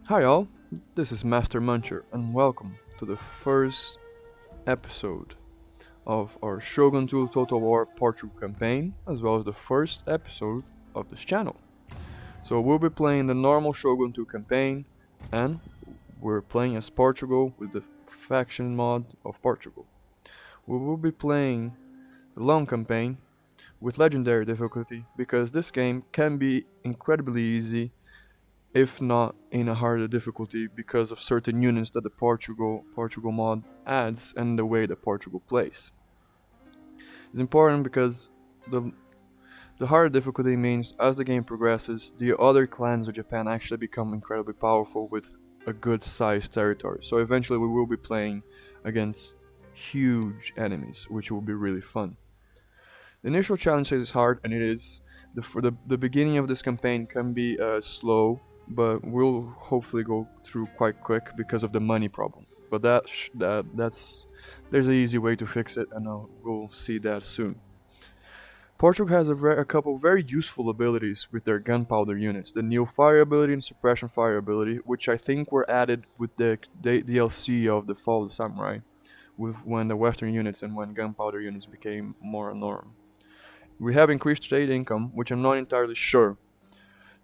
Hi all, this is Master Muncher and welcome to the first episode of our Shogun 2 Total War Portugal campaign, as well as the first episode of this channel. So we'll be playing the normal Shogun 2 campaign, and we're playing as Portugal with the faction mod of Portugal. We will be playing the long campaign with legendary difficulty because this game can be incredibly easy if not in a harder difficulty because of certain units that the Portugal mod adds and the way that Portugal plays. It's important because the harder difficulty means as the game progresses, the other clans of Japan actually become incredibly powerful with a good sized territory. So eventually we will be playing against huge enemies, which will be really fun. The initial challenge is hard, and it is. The beginning of this campaign can be slow, but we'll hopefully go through quite quick because of the money problem. But that's there's an easy way to fix it, and we'll see that soon. Portugal has a couple very useful abilities with their gunpowder units. The Neo Fire ability and Suppression Fire ability, which I think were added with the DLC of the Fall of the Samurai, with when the Western units and when gunpowder units became more a norm. We have increased trade income, which I'm not entirely sure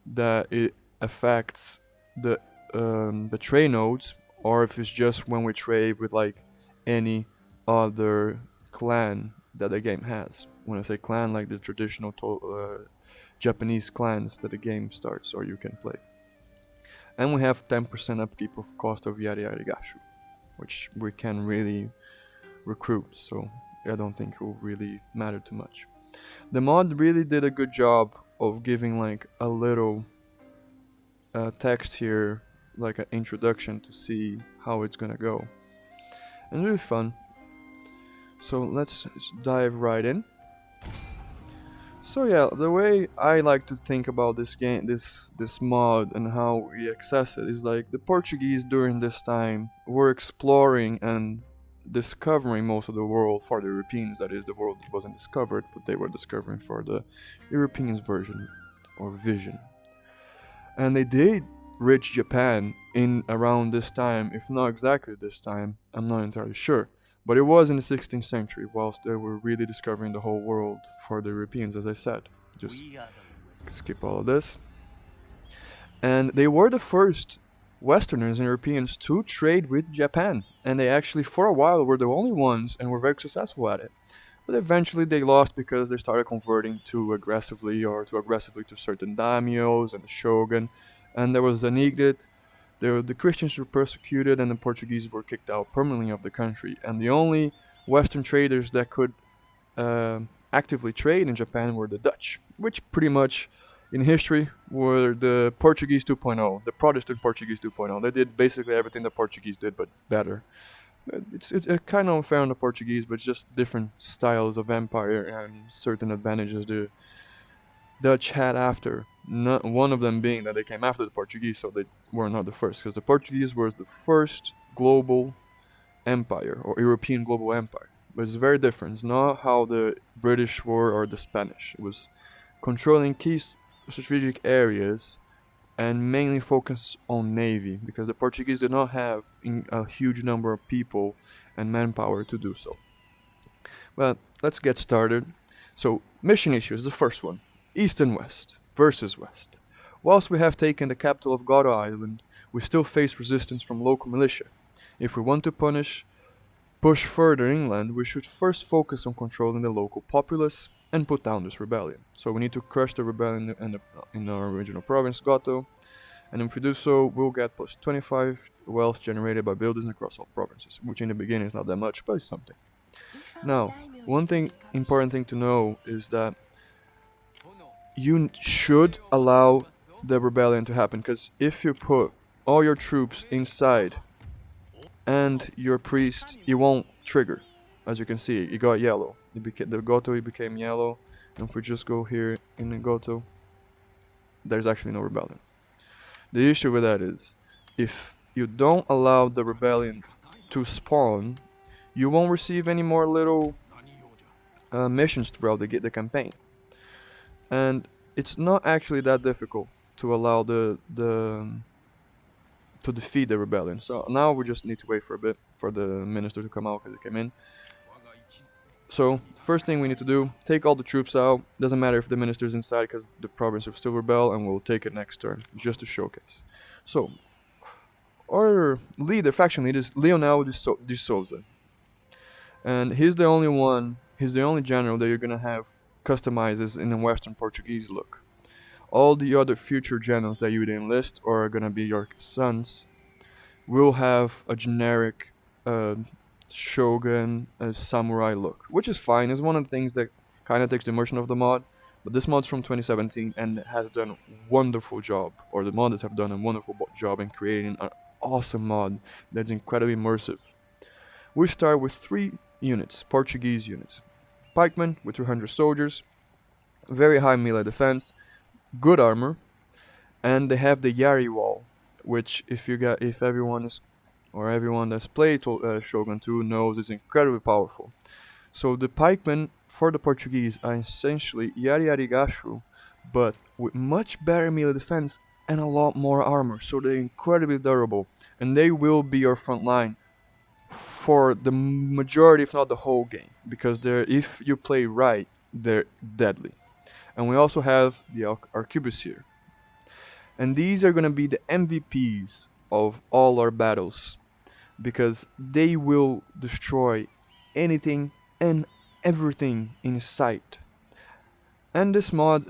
that it affects the trade nodes, or if it's just when we trade with like any other clan that the game has. When I say clan, like the traditional Japanese clans that the game starts or you can play. And we have 10% upkeep of cost of Yari Gashu, which we can really recruit, so I don't think it will really matter too much. The mod really did a good job of giving like a little text here, like an introduction to see how it's gonna go. And really fun. So let's dive right in. So yeah, the way I like to think about this game, this mod and how we access it is like the Portuguese during this time were exploring and discovering most of the world for the Europeans. That is, the world wasn't discovered, but they were discovering for the Europeans version or vision. And they did reach Japan in around this time, if not exactly this time, I'm not entirely sure. But it was in the 16th century, whilst they were really discovering the whole world for the Europeans, as I said. Just skip all of this. And they were the first Westerners and Europeans to trade with Japan, and they actually for a while were the only ones and were very successful at it. But eventually they lost because they started converting too aggressively to certain daimyos and the shogun, and there was an edict. The Christians were persecuted and the Portuguese were kicked out permanently of the country, and the only Western traders that could actively trade in Japan were the Dutch, which pretty much in history were the Portuguese 2.0, the Protestant Portuguese 2.0. They did basically everything the Portuguese did, but better. It's kind of unfair on the Portuguese, but it's just different styles of empire and certain advantages the Dutch had after. Not one of them being that they came after the Portuguese, so they were not the first, because the Portuguese were the first global empire or European global empire. But it's very different. It's not how the British were or the Spanish. It was controlling key strategic areas and mainly focus on navy, because the Portuguese did not have a huge number of people and manpower to do so. Well, let's get started. So, mission issues, the first one. East and West versus West. Whilst we have taken the capital of Godo Island, we still face resistance from local militia. If we want to push further inland, we should first focus on controlling the local populace and put down this rebellion. So we need to crush the rebellion in our original province, Goto, and if we do so, we'll get plus 25 wealth generated by buildings across all provinces, which in the beginning is not that much, but it's something. Now, important thing to know is that you should allow the rebellion to happen, because if you put all your troops inside and your priest, it won't trigger. As you can see, it got yellow. The Goto became yellow, and if we just go here in the Goto, there's actually no rebellion. The issue with that is, if you don't allow the rebellion to spawn, you won't receive any more little missions throughout the campaign. And it's not actually that difficult to allow the to defeat the rebellion. So now we just need to wait for a bit for the minister to come out because he came in. So first thing we need to do, take all the troops out. Doesn't matter if the minister's inside because the province will still rebel, and we'll take it next turn just to showcase. So our leader, faction leader, is Leonel de Souza, and he's the only one. He's the only general that you're gonna have customizes in the Western Portuguese look. All the other future generals that you would enlist or are gonna be your sons will have a generic uh, Shogun samurai look, which is fine. It's one of the things that kind of takes the immersion of the mod. But this mod's from 2017 and has done a wonderful job, or the modders have done a wonderful job in creating an awesome mod that's incredibly immersive. We start with 3 units, Portuguese units. Pikemen with 200 soldiers, very high melee defense, good armor, and they have the Yari wall, which if everyone that's played Shogun 2 knows is incredibly powerful. So the pikemen for the Portuguese are essentially Yari Arigashu, but with much better melee defense and a lot more armor, so they're incredibly durable, and they will be your front line for the majority, if not the whole game, because if you play right, they're deadly. And we also have the Arquebusier. And these are going to be the MVPs of all our battles, because they will destroy anything and everything in sight. And this mod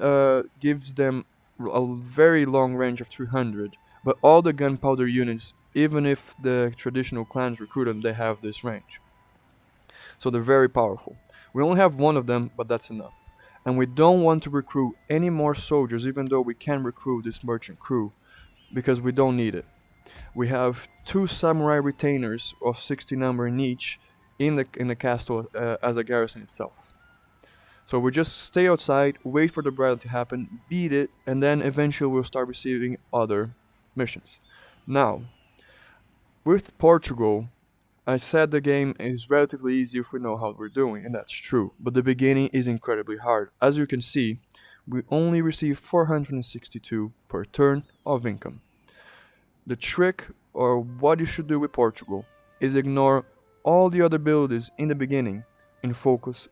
gives them a very long range of 300, but all the gunpowder units, even if the traditional clans recruit them, they have this range. So they're very powerful. We only have one of them, but that's enough. And we don't want to recruit any more soldiers, even though we can recruit this merchant crew, because we don't need it. We have 2 samurai retainers of 60 number in each in the castle as a garrison itself. So we just stay outside, wait for the battle to happen, beat it, and then eventually we'll start receiving other missions. Now, with Portugal, I said the game is relatively easy if we know how we're doing, and that's true, but the beginning is incredibly hard. As you can see, we only receive 462 per turn of income. The trick, or what you should do with Portugal, is ignore all the other abilities in the beginning and focus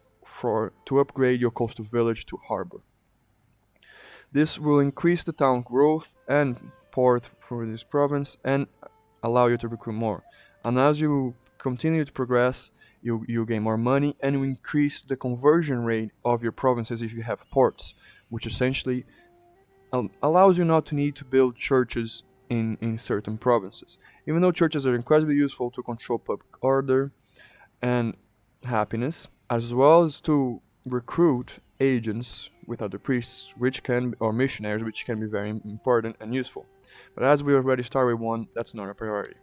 to upgrade your coastal village to harbor. This will increase the town growth and port for this province and allow you to recruit more. And as you continue to progress, you gain more money and you increase the conversion rate of your provinces if you have ports, which essentially allows you not to need to build churches in certain provinces. Even though churches are incredibly useful to control public order and happiness, as well as to recruit agents with other priests, or missionaries, which can be very important and useful. But as we already started with one, that's not a priority.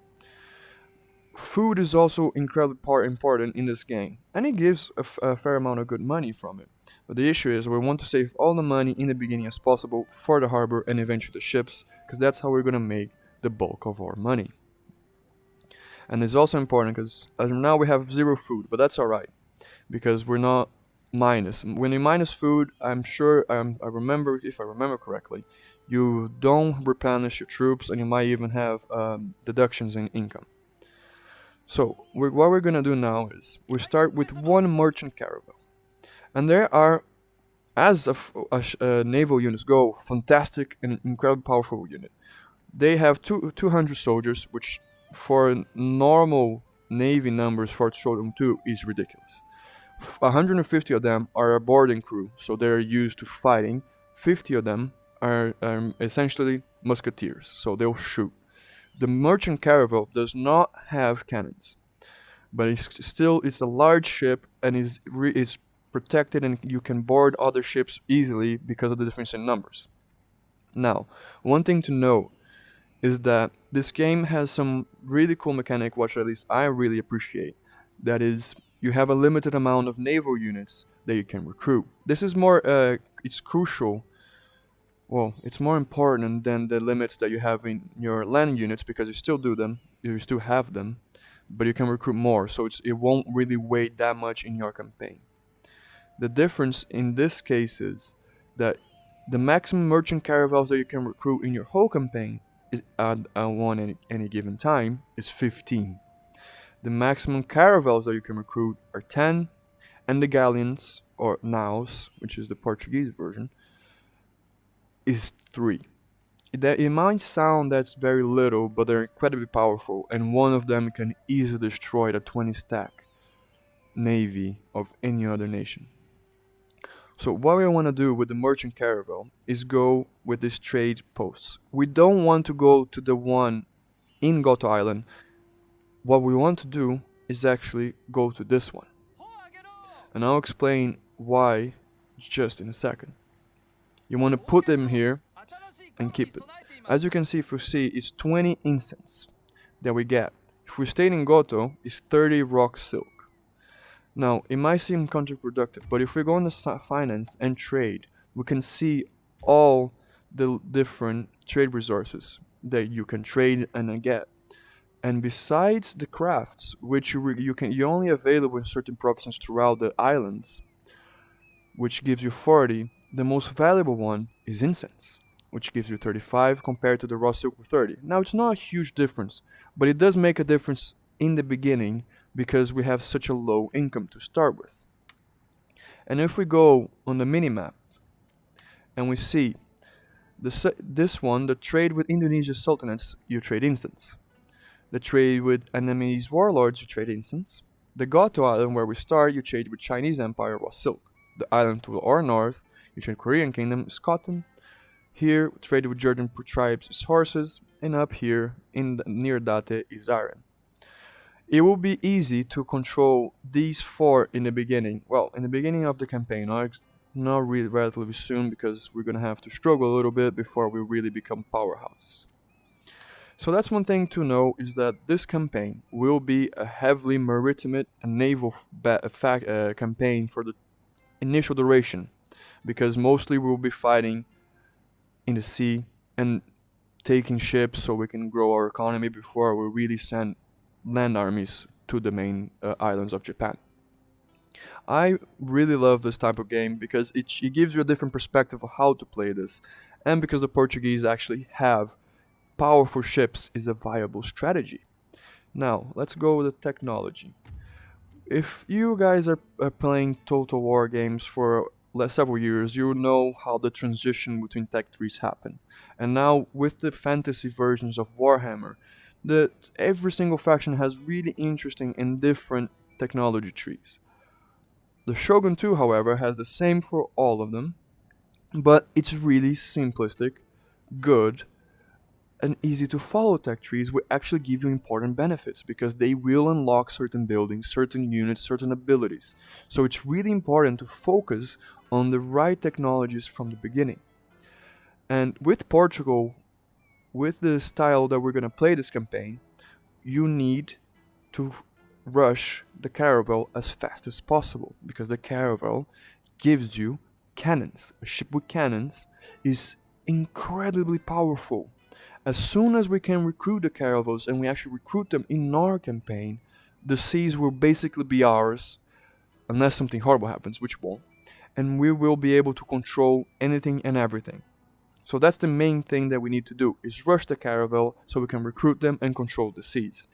Food is also incredibly important in this game, and it gives a fair amount of good money from it. But the issue is we want to save all the money in the beginning as possible for the harbor and eventually the ships, because that's how we're going to make the bulk of our money. And it's also important because as of now we have 0 food, but that's alright, because we're not minus. When you minus food, I'm sure, if I remember correctly, you don't replenish your troops and you might even have deductions in income. So what we're gonna do now is we start with 1 merchant caravel, and there are, as naval units go, fantastic and incredibly powerful unit. They have 200 soldiers, which for normal navy numbers for Shogun 2 is ridiculous. 150 of them are a boarding crew, so they're used to fighting. 50 of them are essentially musketeers, so they'll shoot. The merchant caravel does not have cannons, but it's a large ship and is protected, and you can board other ships easily because of the difference in numbers. Now, one thing to note is that this game has some really cool mechanic, which at least I really appreciate. That is, you have a limited amount of naval units that you can recruit. This is it's crucial. Well, it's more important than the limits that you have in your land units, because you still have them, but you can recruit more, so it won't really weigh that much in your campaign. The difference in this case is that the maximum merchant caravels that you can recruit in your whole campaign at any given time is 15. The maximum caravels that you can recruit are 10, and the galleons, or naus, which is the Portuguese version, is 3. It might sound that's very little, but they're incredibly powerful, and one of them can easily destroy the 20 stack navy of any other nation. So what we want to do with the merchant caravel is go with these trade posts. We don't want to go to the one in Goto Island. What we want to do is actually go to this one. And I'll explain why just in a second. You want to put them here and keep it. As you can see, if we see, it's 20 incense that we get. If we stay in Goto, it's 30 rock silk. Now, it might seem counterproductive, but if we go into finance and trade, we can see all the different trade resources that you can trade and get. And besides the crafts, which you're only available in certain provinces throughout the islands, which gives you 40, the most valuable one is incense, which gives you 35 compared to the raw silk with 30. Now, it's not a huge difference, but it does make a difference in the beginning because we have such a low income to start with. And if we go on the minimap and we see this one, the trade with Indonesia sultanates, you trade incense. The trade with Annamese warlords, you trade incense. The Goto Island, where we start, you trade with Chinese Empire, raw silk. The island to our north, you trade Korean Kingdom, is cotton. Here, trade with Georgian tribes is horses, and up here, near Date, is iron. It will be easy to control these 4 in the beginning. Well, in the beginning of the campaign, not really relatively soon, because we're gonna have to struggle a little bit before we really become powerhouses. So that's one thing to know, is that this campaign will be a heavily maritime and naval campaign for the initial duration, because mostly we'll be fighting in the sea and taking ships so we can grow our economy before we really send land armies to the main islands of Japan. I really love this type of game because it gives you a different perspective of how to play this, and because the Portuguese actually have powerful ships is a viable strategy. Now, let's go with the technology. If you guys are playing Total War games for several years, you know how the transition between tech trees happen. And now, with the fantasy versions of Warhammer, every single faction has really interesting and different technology trees. The Shogun 2, however, has the same for all of them, but it's really simplistic, good, and easy to follow tech trees will actually give you important benefits because they will unlock certain buildings, certain units, certain abilities. So it's really important to focus on the right technologies from the beginning. And with Portugal, with the style that we're going to play this campaign, you need to rush the caravel as fast as possible because the caravel gives you cannons. A ship with cannons is incredibly powerful. As soon as we can recruit the caravels and we actually recruit them in our campaign, the seas will basically be ours, unless something horrible happens, which won't, and we will be able to control anything and everything. So that's the main thing that we need to do, is rush the caravel so we can recruit them and control the seas.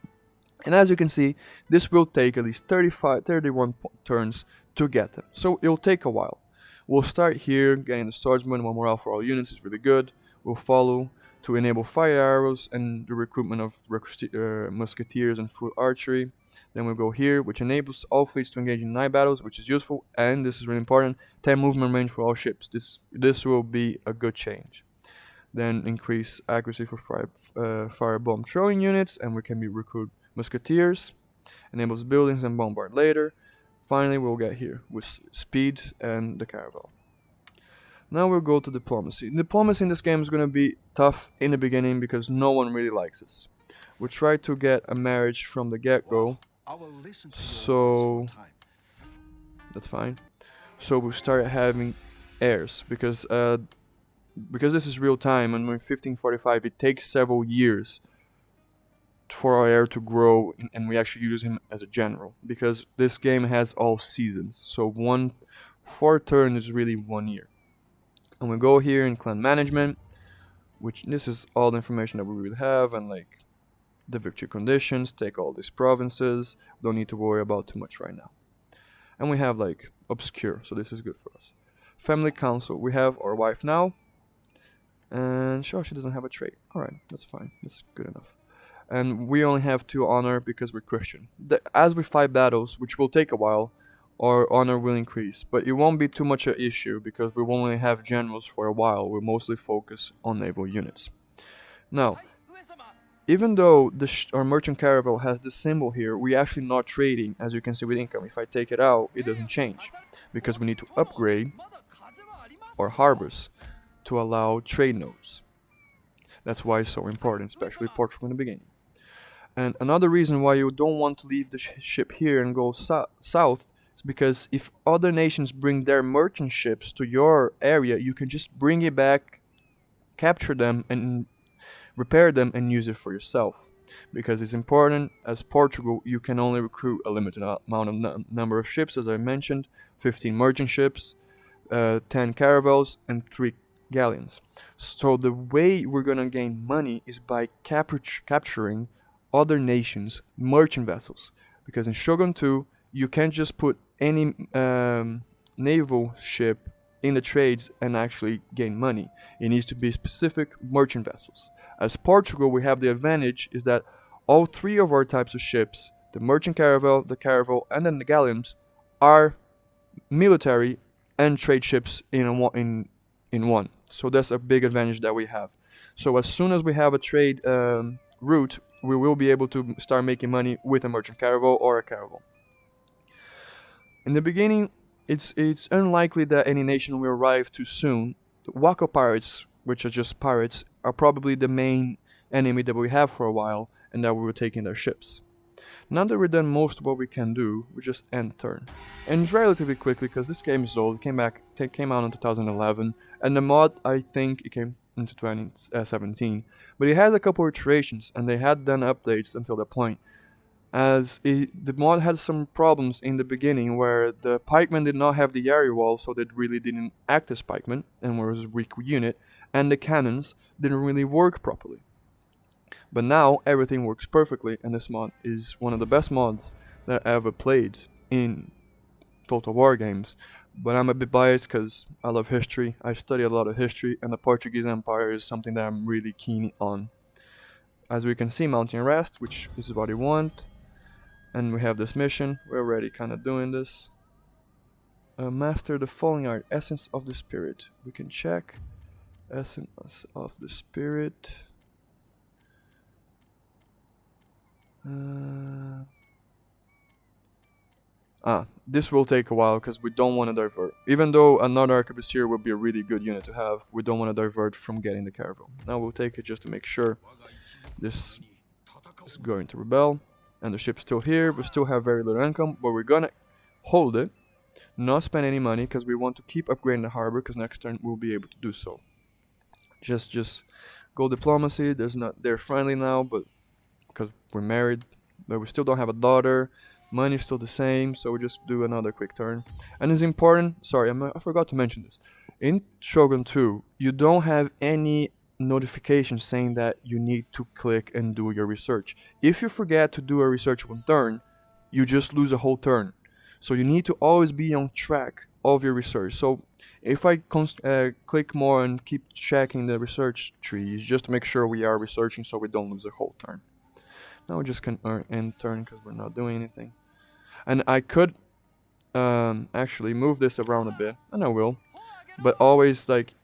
And as you can see, this will take at least 31 turns to get them, so it'll take a while. We'll start here, getting the swordsman, 1 morale for all units is really good. We'll follow to enable fire arrows and the recruitment of musketeers and foot archery. Then we'll go here, which enables all fleets to engage in night battles, which is useful, and this is really important, 10 movement range for all ships. This will be a good change. Then increase accuracy for firebomb throwing units, and we can recruit musketeers. Enables buildings and bombard later. Finally, we'll get here with speed and the caravel. Now we'll go to diplomacy. Diplomacy in this game is going to be tough in the beginning because no one really likes us. We'll try to get a marriage from the get-go, so that's fine. So we'll start having heirs because this is real time, and in 1545 it takes several years for our heir to grow, and we actually use him as a general because this game has all seasons. So 4 turns is really 1 year. And we go here in clan management. which this is all the information that we would have, and like the victory conditions, take all these provinces, don't need to worry about too much right now. And we have like obscure, so this is good for us. Family council, we have our wife now, and sure, she doesn't have a trait. Alright, that's fine, that's good enough. And we only have 2 honor because we're Christian. As we fight battles, which will take a while, our honor will increase, but it won't be too much an issue because we won't only have generals for a while. We'll mostly focus on naval units. Now, even though our merchant caravel has this symbol here, we're actually not trading, as you can see with income. If I take it out, it doesn't change because we need to upgrade our harbors to allow trade nodes. That's why it's so important, especially Portugal in the beginning. And another reason why you don't want to leave the ship here and go south is because if other nations bring their merchant ships to your area, you can just bring it back, capture them, and repair them and use it for yourself. Because it's important, as Portugal, you can only recruit a limited amount of number of ships, as I mentioned, 15 merchant ships, 10 caravels, and 3 galleons. So the way we're gonna gain money is by capturing other nations' merchant vessels. Because in Shogun 2, you can't just put any naval ship in the trades and actually gain money. It needs to be specific merchant vessels. As Portugal, we have the advantage is that all 3 of our types of ships, the merchant caravel, the caravel, and then the galleons, are military and trade ships in one. So that's a big advantage that we have. So as soon as we have a trade route, we will be able to start making money with a merchant caravel or a caravel. In the beginning, it's unlikely that any nation will arrive too soon. The Wako pirates, which are just pirates, are probably the main enemy that we have for a while, and that we were taking their ships. Now that we've done most of what we can do, we just end turn. And relatively quickly, because this game is old, it came out in 2011, and the mod, I think, it came into 2017. But it has a couple of iterations, and they had done updates until that point. As the mod had some problems in the beginning where the pikemen did not have the area wall, so they really didn't act as pikemen and was a weak unit, and the cannons didn't really work properly. But now everything works perfectly, and this mod is one of the best mods that I ever played in Total War games. But I'm a bit biased because I love history, I study a lot of history, and the Portuguese Empire is something that I'm really keen on. As we can see, mounting rest, which is what I want. And we have this mission, we're already kind of doing this. Master the following art, Essence of the Spirit. We can check. Essence of the Spirit. This will take a while because we don't want to divert. Even though another arquebusier would be a really good unit to have, we don't want to divert from getting the caravel. Now we'll take it just to make sure this is going to rebel. And the ship's still here, we still have very little income, but we're gonna hold it, not spend any money, because we want to keep upgrading the harbor, because next turn we'll be able to do so. Just go diplomacy, they're friendly now, but because we're married, but we still don't have a daughter, money's still the same, so we just do another quick turn. And it's important, sorry, I forgot to mention this, in Shogun 2, you don't have any notification saying that you need to click and do your research. If you forget to do a research one turn, you just lose a whole turn. So you need to always be on track of your research. So if I click more and keep checking the research trees just to make sure we are researching so we don't lose a whole turn. Now we just can end turn because we're not doing anything. And I could actually move this around a bit, and I will, but always like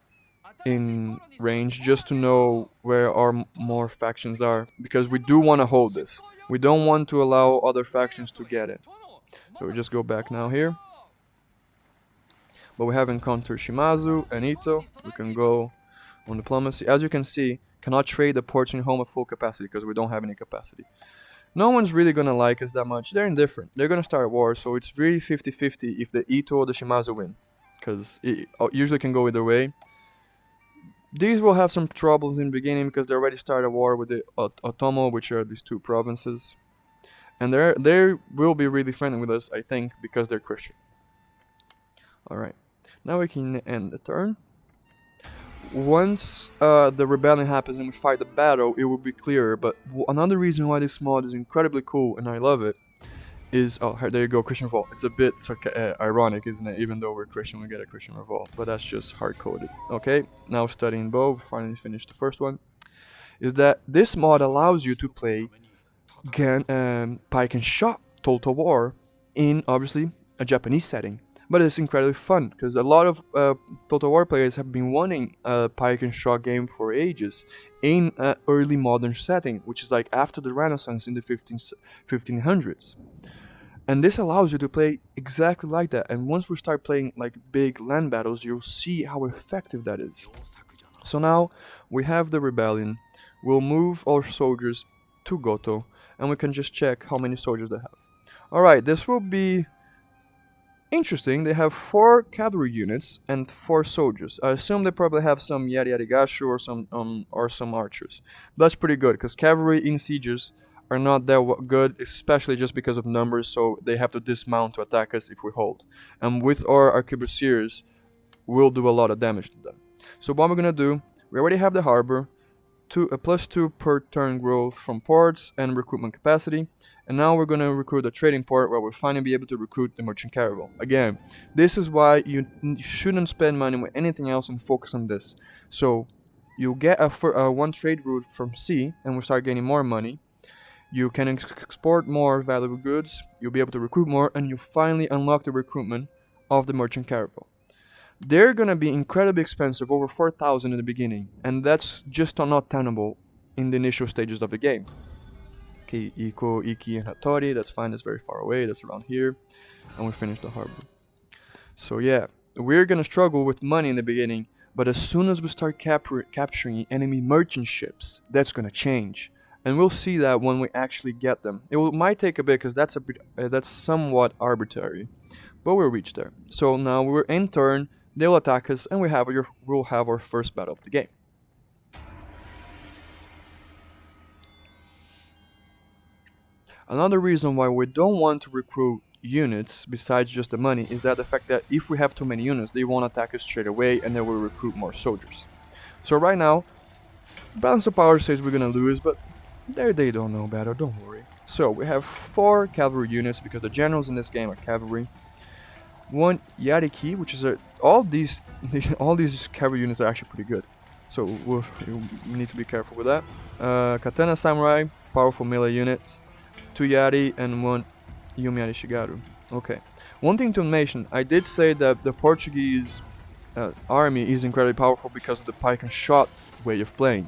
in range just to know where our more factions are, because we do want to hold this. We don't want to allow other factions to get it. So we just go back now here. But we have encountered Shimazu and Ito. We can go on diplomacy. As you can see, cannot trade the ports in home at full capacity because we don't have any capacity. No one's really gonna like us that much. They're indifferent. They're gonna start war, so it's really 50-50 if the Ito or the Shimazu win, because it usually can go either way. These will have some troubles in the beginning because they already started a war with the Otomo, which are these 2 provinces. And they will be really friendly with us, I think, because they're Christian. Alright, now we can end the turn. once the rebellion happens and we fight the battle, it will be clearer. But another reason why this mod is incredibly cool and I love it is, oh, there you go, Christian Revolt. It's a bit ironic, isn't it? Even though we're Christian, we get a Christian Revolt, but that's just hard-coded. Okay, now studying bow, finally finished the first one. Is that this mod allows you to play Pike and Shot Total War in, obviously, a Japanese setting. But it's incredibly fun, because a lot of Total War players have been wanting a Pike and Shot game for ages in an early modern setting, which is like after the Renaissance in the 1500s. And this allows you to play exactly like that. And once we start playing like big land battles, you'll see how effective that is. So now we have the rebellion. We'll move our soldiers to Goto, and we can just check how many soldiers they have. Alright, this will be interesting. They have 4 cavalry units and 4 soldiers. I assume they probably have some Yari-Yarigashu or some archers. That's pretty good, because cavalry in sieges are not that good, especially just because of numbers, so they have to dismount to attack us if we hold. And with our arquebusiers, we'll do a lot of damage to them. So what we're gonna do, we already have the harbor, +2 per turn growth from ports and recruitment capacity, and now we're gonna recruit a trading port where we'll finally be able to recruit the merchant caravel. Again, this is why you shouldn't spend money with anything else and focus on this. So you'll get a 1 trade route from sea, and we'll start gaining more money. You can export more valuable goods, you'll be able to recruit more, and you finally unlock the recruitment of the merchant caravel. They're gonna be incredibly expensive, over 4,000 in the beginning, and that's just not tenable in the initial stages of the game. Okay, Iko, Iki, and Hattori, that's fine, that's very far away, that's around here, and we finished the harbor. So yeah, we're gonna struggle with money in the beginning, but as soon as we start capturing enemy merchant ships, that's gonna change. And we'll see that when we actually get them. Might take a bit, because that's somewhat arbitrary, but we'll reach there. So now we're in turn, they'll attack us, and we'll have our first battle of the game. Another reason why we don't want to recruit units, besides just the money, is that the fact that if we have too many units, they won't attack us straight away, and they will recruit more soldiers. So right now, balance of power says we're gonna lose, but they don't know better, don't worry. So we have 4 cavalry units, because the generals in this game are cavalry. 1 Yariki, which is all these cavalry units are actually pretty good. So we need to be careful with that. Katana Samurai, powerful melee units. 2 Yari and 1 Yumi Shigaru. Okay. One thing to mention, I did say that the Portuguese army is incredibly powerful because of the pike and shot way of playing.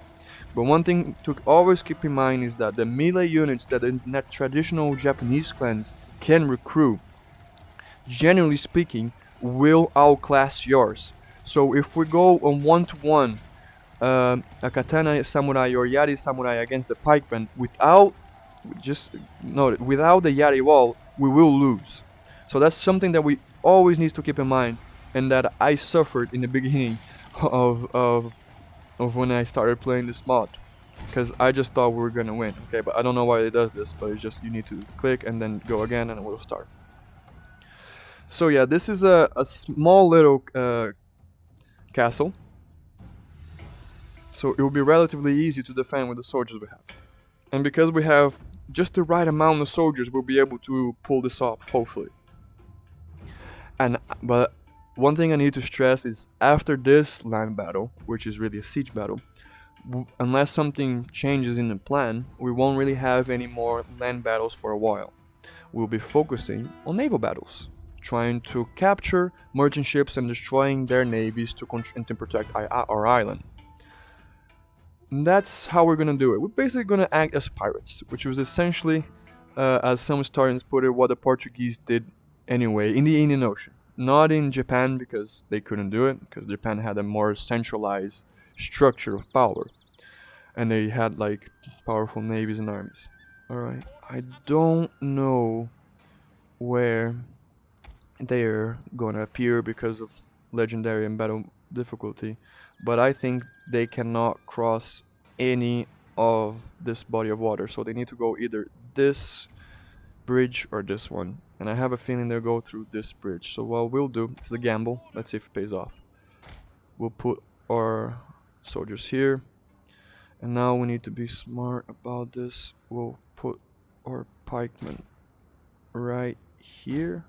But one thing to always keep in mind is that the melee units that the traditional Japanese clans can recruit, generally speaking, will outclass yours. So if we go on 1-to-1, a katana samurai or yari samurai against the pikeman without the yari wall, we will lose. So that's something that we always need to keep in mind, and that I suffered in the beginning of when I started playing this mod, because I just thought we were gonna win. Okay, but I don't know why it does this, but it's just you need to click and then go again and it will start. So yeah, this is a small little castle, so it will be relatively easy to defend with the soldiers we have. And because we have just the right amount of soldiers, we'll be able to pull this off, hopefully. But one thing I need to stress is after this land battle, which is really a siege battle, unless something changes in the plan, we won't really have any more land battles for a while. We'll be focusing on naval battles, trying to capture merchant ships and destroying their navies to protect our island. And that's how we're gonna do it. We're basically gonna act as pirates, which was essentially, as some historians put it, what the Portuguese did anyway in the Indian Ocean. Not in Japan, because they couldn't do it, because Japan had a more centralized structure of power, and they had like powerful navies and armies. Alright, I don't know where they're gonna appear because of legendary and battle difficulty, but I think they cannot cross any of this body of water, so they need to go either this bridge or this one, and I have a feeling they'll go through this bridge. So what we'll do, it's a gamble, let's see if it pays off. We'll put our soldiers here. And now we need to be smart about this. We'll put our pikemen right here.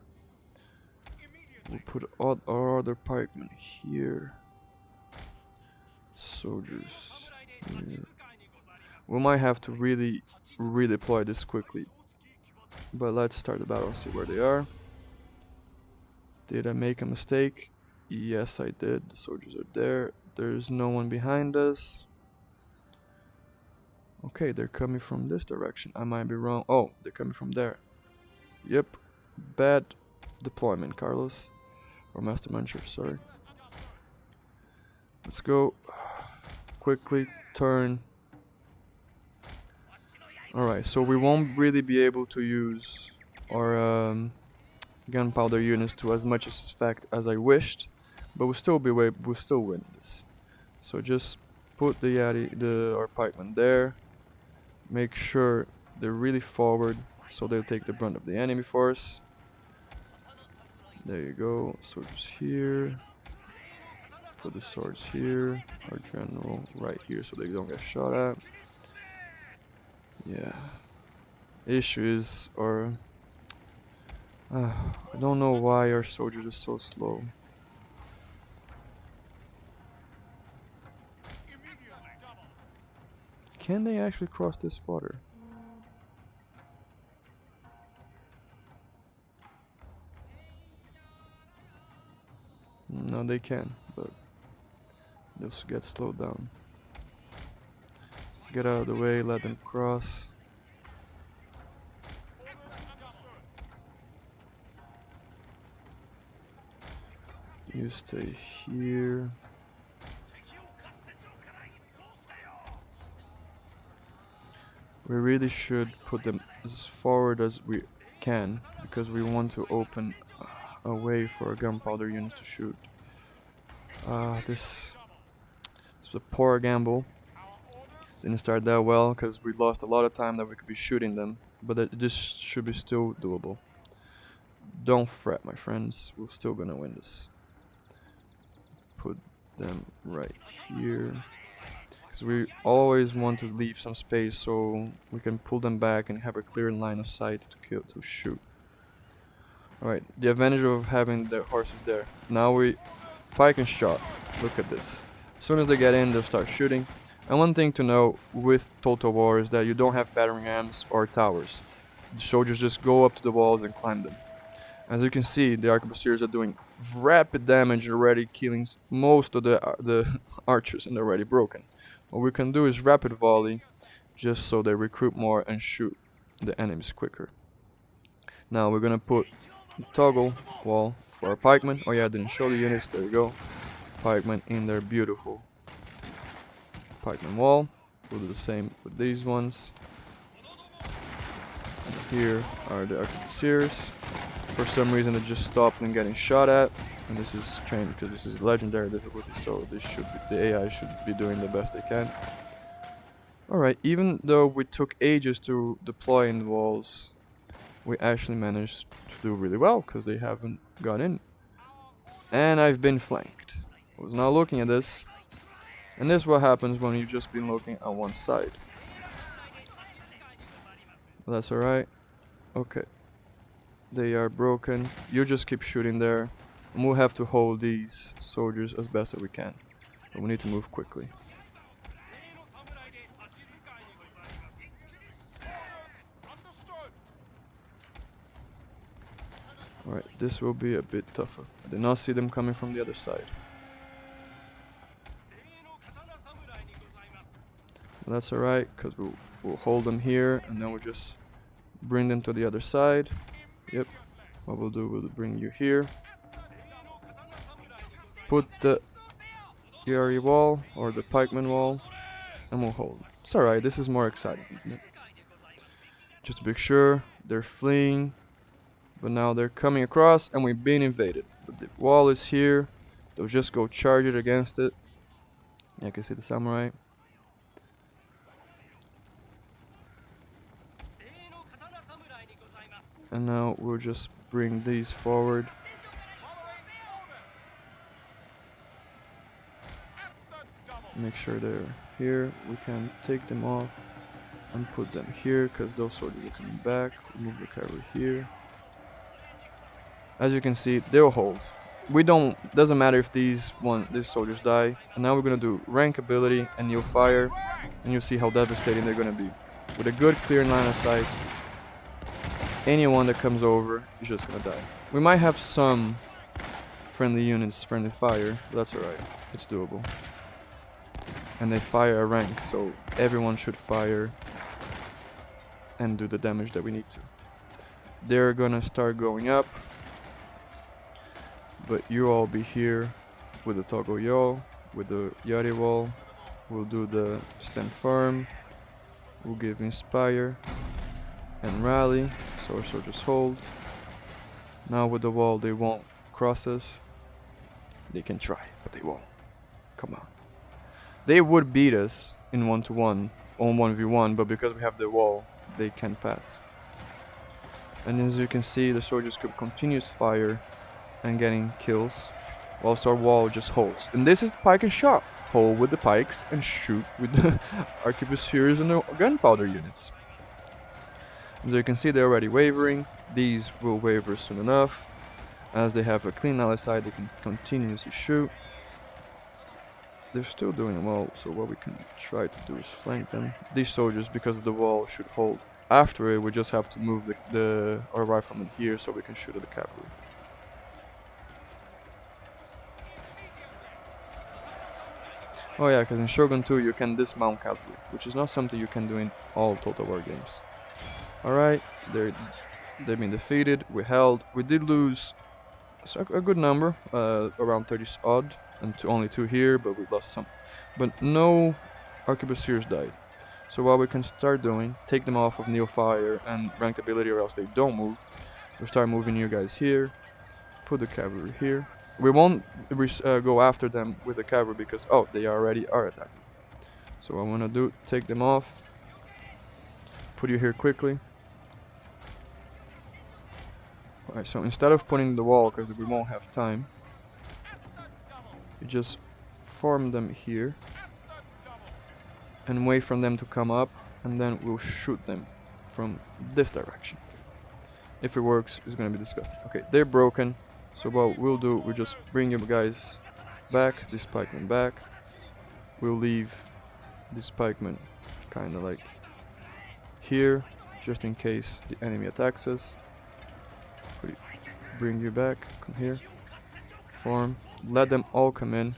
We'll put our other pikemen here. Soldiers here. We might have to really redeploy this quickly. But let's start the battle and see where they are. Did I make a mistake? Yes, I did. The soldiers are there. There's no one behind us. Okay, they're coming from this direction. I might be wrong. Oh, they're coming from there. Yep. Bad deployment, Carlos. Or Master Muncher, sorry. Let's go. Quickly turn. Alright, so we won't really be able to use our gunpowder units to as much effect as I wished, but we'll still win this. So just put our pikemen there. Make sure they're really forward, so they'll take the brunt of the enemy force. There you go. Soldiers here. Put the swords here. Our general right here, so they don't get shot at. Yeah. Issue is, I don't know why our soldiers are so slow. Can they actually cross this water? No, they can, but they'll get slowed down. Get out of the way, let them cross. You stay here. We really should put them as forward as we can, because we want to open a way for our gunpowder units to shoot. This is a poor gamble. Didn't start that well because we lost a lot of time that we could be shooting them, but this should be still doable. Don't fret, my friends. We're still gonna win this. Put them right here, because we always want to leave some space so we can pull them back and have a clear line of sight to shoot. Alright, the advantage of having the horses there. Now we pike and shot. Look at this. As soon as they get in, they'll start shooting. And one thing to know with Total War is that you don't have battering rams or towers. The soldiers just go up to the walls and climb them. As you can see, the arquebusiers are doing rapid damage already, killing most of the archers, and they're already broken. What we can do is rapid volley, just so they recruit more and shoot the enemies quicker. Now we're gonna put a toggle wall for our pikemen. Oh yeah, I didn't show the units. There you go. Pikemen in their beautiful pikemen wall. We'll do the same with these ones. And here are the arquebusiers. For some reason, they just stopped and getting shot at, and this is strange because this is legendary difficulty, so the AI should be doing the best they can. Alright, even though we took ages to deploy in the walls, we actually managed to do really well because they haven't got in. And I've been flanked. I was now looking at this, and this is what happens when you've just been looking at one side. That's alright. Okay. They are broken. You just keep shooting there. And we'll have to hold these soldiers as best as we can. But we need to move quickly. Alright, this will be a bit tougher. I did not see them coming from the other side. But that's alright, because we'll hold them here, and then we'll just bring them to the other side. Yep. What we'll do, we'll bring you here. Put the Yari wall, or the pikeman wall, and we'll hold. It's alright, this is more exciting, isn't it? Just to be sure, they're fleeing, but now they're coming across, and we've been invaded. But the wall is here, they'll just go charge it against it. Yeah, I can see the samurai. And now we'll just bring these forward. make sure they're here. We can take them off and put them here because those soldiers are coming back. Move the cavalry here. As you can see, they'll hold. We don't, doesn't matter if these soldiers die. And now we're gonna do rank ability and you'll fire, and you'll see how devastating they're gonna be. With a good clear line of sight, anyone that comes over is just gonna die. We might have some friendly units, friendly fire, but that's alright. It's doable. And they fire a rank, so everyone should fire and do the damage that we need to. They're gonna start going up, but you all be here with the toggle yaw, with the yari wall. We'll do the stand firm. We'll give inspire and rally, so our soldiers hold. Now with the wall, they won't cross us. They can try, but they won't. Come on. They would beat us in 1-to-1 on 1v1, but because we have the wall, they can pass. And as you can see, the soldiers could continuous fire and getting kills, whilst our wall just holds. And this is pike and shot. Hold with the pikes and shoot with the arquebusiers and the gunpowder units. As you can see, they're already wavering. These will waver soon enough. As they have a clean ally side, they can continuously shoot. They're still doing well, so what we can try to do is flank them. These soldiers, because of the wall, should hold. After it, we just have to move our riflemen here so we can shoot at the cavalry. Oh yeah, because in Shogun 2 you can dismount cavalry, which is not something you can do in all Total War games. Alright, they've been defeated, we held. We did lose a good number, around 30 odd, and only 2 here, but we lost some. But no arquebusiers died. So what we can start doing, take them off of Neofire and ranked ability, or else they don't move. We'll start moving you guys here, put the cavalry here. We won't go after them with the cavalry because, oh, they already are attacking. So what I'm gonna do, take them off, put you here quickly. Alright, so instead of putting the wall, because we won't have time, you just form them here and wait for them to come up, and then we'll shoot them from this direction. If it works, it's gonna be disgusting. Okay, they're broken, so what we'll do, we'll just bring you guys back, this pikeman back. We'll leave this pikeman kinda like here, just in case the enemy attacks us. Bring you back, come here, form, let them all come in.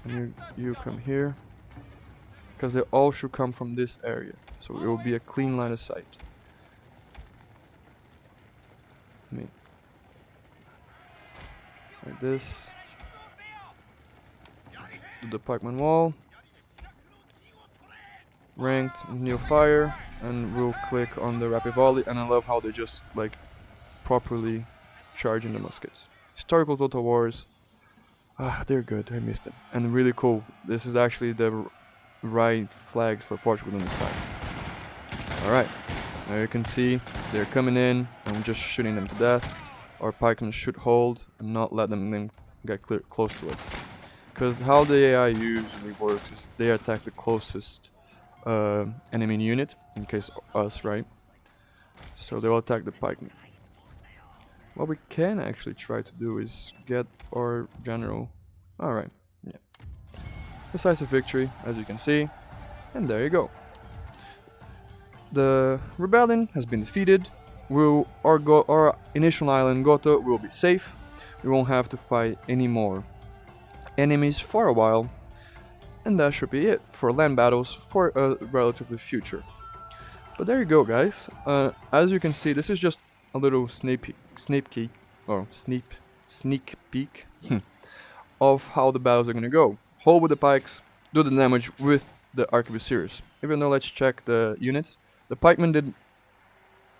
And you come here, because they all should come from this area, so it will be a clean line of sight. I mean, like this. Do the pikeman wall, ranked, new fire, and we'll click on the rapid volley. And I love how they just like properly charging the muskets. Historical Total Wars. They're good. I missed them. And really cool. This is actually the right flag for Portugal this time. Alright. Now you can see they're coming in and we're just shooting them to death. Our pikemen should hold and not let them get close to us. Because how the AI usually works is they attack the closest enemy unit, in case us, right? So they'll attack the pikemen. What we can actually try to do is get our general. Alright, yeah. Decisive victory, as you can see. And there you go. The rebellion has been defeated. Our initial island, Goto, will be safe. We won't have to fight any more enemies for a while. And that should be it for land battles for a relatively future. But there you go, guys. As you can see, this is just a little sneak peek of how the battles are gonna go. Hold with the pikes, do the damage with the arquebusiers. Even though, let's check the units. The pikemen did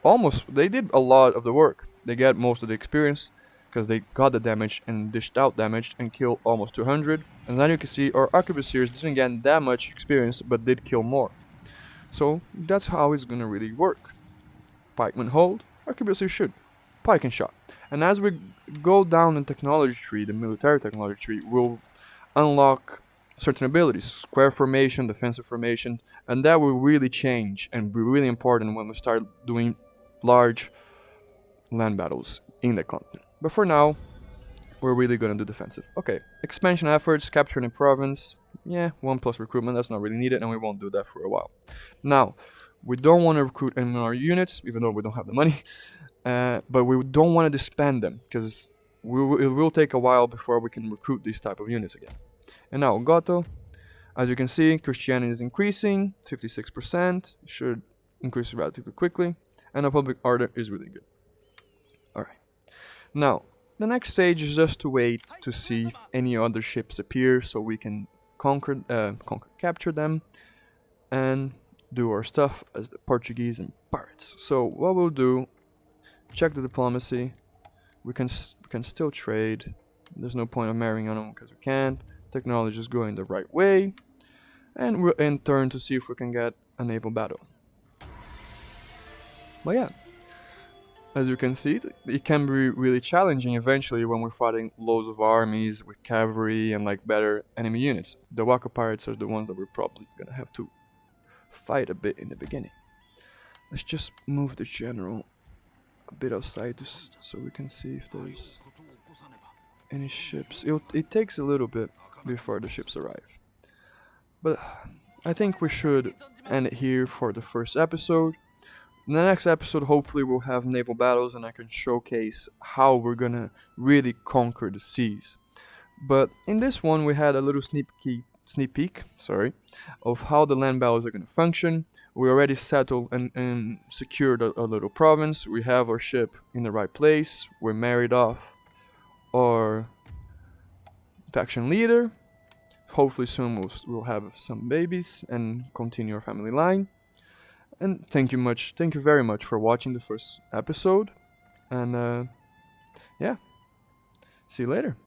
a lot of the work. They get most of the experience because they got the damage and dished out damage and killed almost 200. And then you can see our arquebusiers didn't get that much experience but did kill more. So that's how it's gonna really work. Pikemen hold, arquebusiers shoot. Pike and shot. And as we go down the technology tree, the military technology tree, we'll unlock certain abilities, square formation, defensive formation, and that will really change and be really important when we start doing large land battles in the continent. But for now, we're really gonna do defensive. Okay, expansion efforts, capturing a province. Yeah, 1+ recruitment, that's not really needed, and we won't do that for a while. Now, we don't want to recruit any more units, even though we don't have the money, but we don't want to disband them, because it will take a while before we can recruit these type of units again. And now, Goto, as you can see, Christianity is increasing, 56%, should increase relatively quickly, and our public order is really good. Alright, now, the next stage is just to wait to see if any other ships appear so we can capture them, and do our stuff as the Portuguese and pirates. So what we'll do, check the diplomacy, we can still trade, there's no point of marrying on them because we can't, technology is going the right way, and we'll in turn to see if we can get a naval battle. But yeah, as you can see, it can be really challenging eventually when we're fighting loads of armies with cavalry and like better enemy units. The Waka pirates are the ones that we're probably gonna have to fight a bit in the beginning. Let's just move the general a bit outside so we can see if there's any ships. It takes a little bit before the ships arrive. But I think we should end it here for the first episode. In the next episode, hopefully we'll have naval battles and I can showcase how we're gonna really conquer the seas. But in this one, we had a little sneak peek, of how the land battles are gonna function. We already settled and secured a little province. We have our ship in the right place. We're married off our faction leader. Hopefully soon we'll have some babies and continue our family line. And thank you very much for watching the first episode. And yeah, see you later.